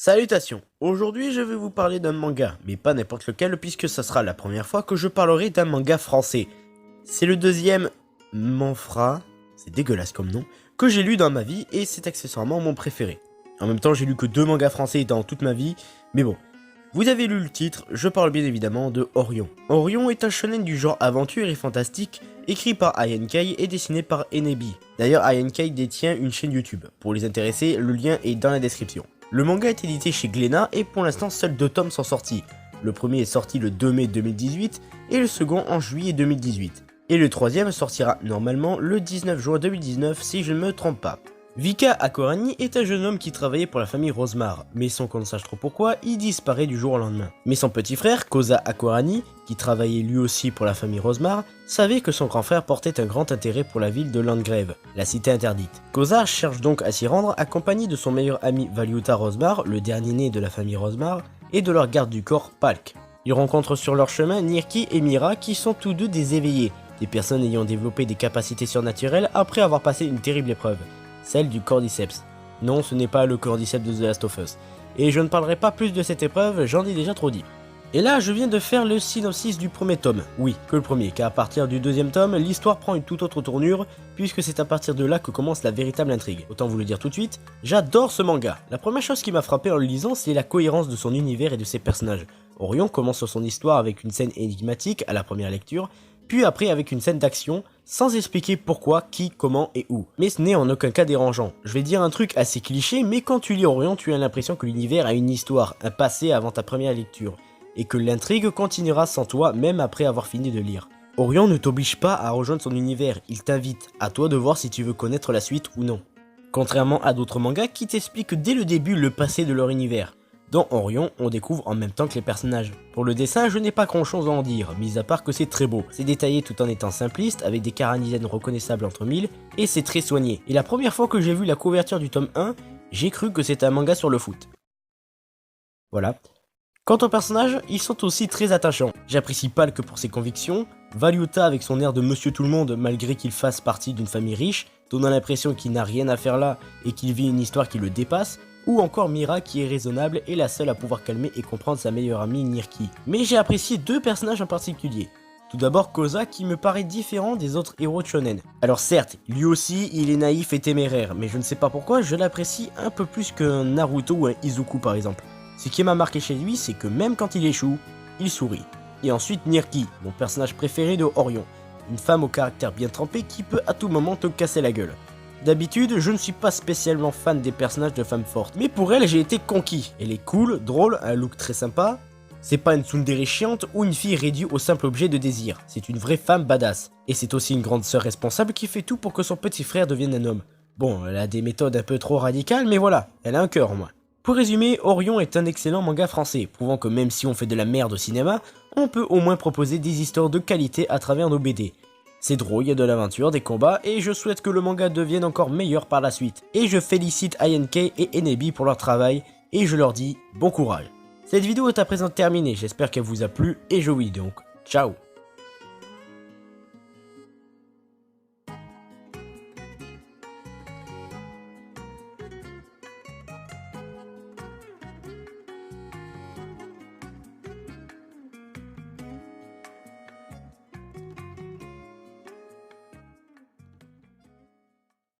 Salutations, aujourd'hui je vais vous parler d'un manga, mais pas n'importe lequel puisque ça sera la première fois que je parlerai d'un manga français. C'est le deuxième Manfra, c'est dégueulasse comme nom, que j'ai lu dans ma vie et c'est accessoirement mon préféré. En même temps j'ai lu que 2 mangas français dans toute ma vie, mais bon. Vous avez lu le titre, je parle bien évidemment de Orion. Orion est un shonen du genre aventure et fantastique, écrit par INK et dessiné par Enebi. D'ailleurs INK détient une chaîne YouTube, pour les intéressés, le lien est dans la description. Le manga est édité chez Glénat et pour l'instant seuls 2 tomes sont sortis. Le premier est sorti le 2 mai 2018 et le second en juillet 2018. Et le troisième sortira normalement le 19 juin 2019 si je ne me trompe pas. Vika Akorani est un jeune homme qui travaillait pour la famille Rosemar, mais sans qu'on ne sache trop pourquoi, il disparaît du jour au lendemain. Mais son petit frère, Koza Akorani, qui travaillait lui aussi pour la famille Rosemar, savait que son grand frère portait un grand intérêt pour la ville de Landgrave, la cité interdite. Koza cherche donc à s'y rendre accompagné de son meilleur ami Valiuta Rosemar, le dernier né de la famille Rosemar, et de leur garde du corps, Palk. Ils rencontrent sur leur chemin Nirki et Mira qui sont tous deux des éveillés, des personnes ayant développé des capacités surnaturelles après avoir passé une terrible épreuve. Celle du cordyceps. Non, ce n'est pas le cordyceps de The Last of Us. Et je ne parlerai pas plus de cette épreuve, j'en ai déjà trop dit. Et là, je viens de faire le synopsis du premier tome. Oui, que le premier, car à partir du deuxième tome, l'histoire prend une toute autre tournure, puisque c'est à partir de là que commence la véritable intrigue. Autant vous le dire tout de suite, j'adore ce manga. La première chose qui m'a frappé en le lisant, c'est la cohérence de son univers et de ses personnages. Orion commence son histoire avec une scène énigmatique à la première lecture, puis après avec une scène d'action, sans expliquer pourquoi, qui, comment et où. Mais ce n'est en aucun cas dérangeant. Je vais dire un truc assez cliché, mais quand tu lis Orion, tu as l'impression que l'univers a une histoire, un passé avant ta première lecture, et que l'intrigue continuera sans toi même après avoir fini de lire. Orion ne t'oblige pas à rejoindre son univers, il t'invite, à toi de voir si tu veux connaître la suite ou non. Contrairement à d'autres mangas qui t'expliquent dès le début le passé de leur univers. Dans Orion, on découvre en même temps que les personnages. Pour le dessin, je n'ai pas grand chose à en dire, mis à part que c'est très beau. C'est détaillé tout en étant simpliste, avec des caranisaines reconnaissables entre mille, et c'est très soigné. Et la première fois que j'ai vu la couverture du tome 1, j'ai cru que c'était un manga sur le foot. Voilà. Quant aux personnages, ils sont aussi très attachants. J'apprécie Palk pour ses convictions, Valiuta avec son air de monsieur tout le monde malgré qu'il fasse partie d'une famille riche, donnant l'impression qu'il n'a rien à faire là et qu'il vit une histoire qui le dépasse, ou encore Mira qui est raisonnable et la seule à pouvoir calmer et comprendre sa meilleure amie Nirki. Mais j'ai apprécié 2 personnages en particulier. Tout d'abord Koza qui me paraît différent des autres héros de shonen. Alors certes, lui aussi il est naïf et téméraire, mais je ne sais pas pourquoi je l'apprécie un peu plus qu'un Naruto ou un Izuku par exemple. Ce qui m'a marqué chez lui, c'est que même quand il échoue, il sourit. Et ensuite Nirki, mon personnage préféré de Orion, une femme au caractère bien trempé qui peut à tout moment te casser la gueule. D'habitude, je ne suis pas spécialement fan des personnages de femmes fortes, mais pour elle, j'ai été conquis. Elle est cool, drôle, un look très sympa. C'est pas une tsundere chiante ou une fille réduite au simple objet de désir. C'est une vraie femme badass. Et c'est aussi une grande sœur responsable qui fait tout pour que son petit frère devienne un homme. Bon, elle a des méthodes un peu trop radicales, mais voilà, elle a un cœur en moins. Pour résumer, Orion est un excellent manga français, prouvant que même si on fait de la merde au cinéma, on peut au moins proposer des histoires de qualité à travers nos BD. C'est drôle, il y a de l'aventure, des combats, et je souhaite que le manga devienne encore meilleur par la suite. Et je félicite INK et Enebi pour leur travail, et je leur dis bon courage. Cette vidéo est à présent terminée, j'espère qu'elle vous a plu, et je vous dis donc ciao.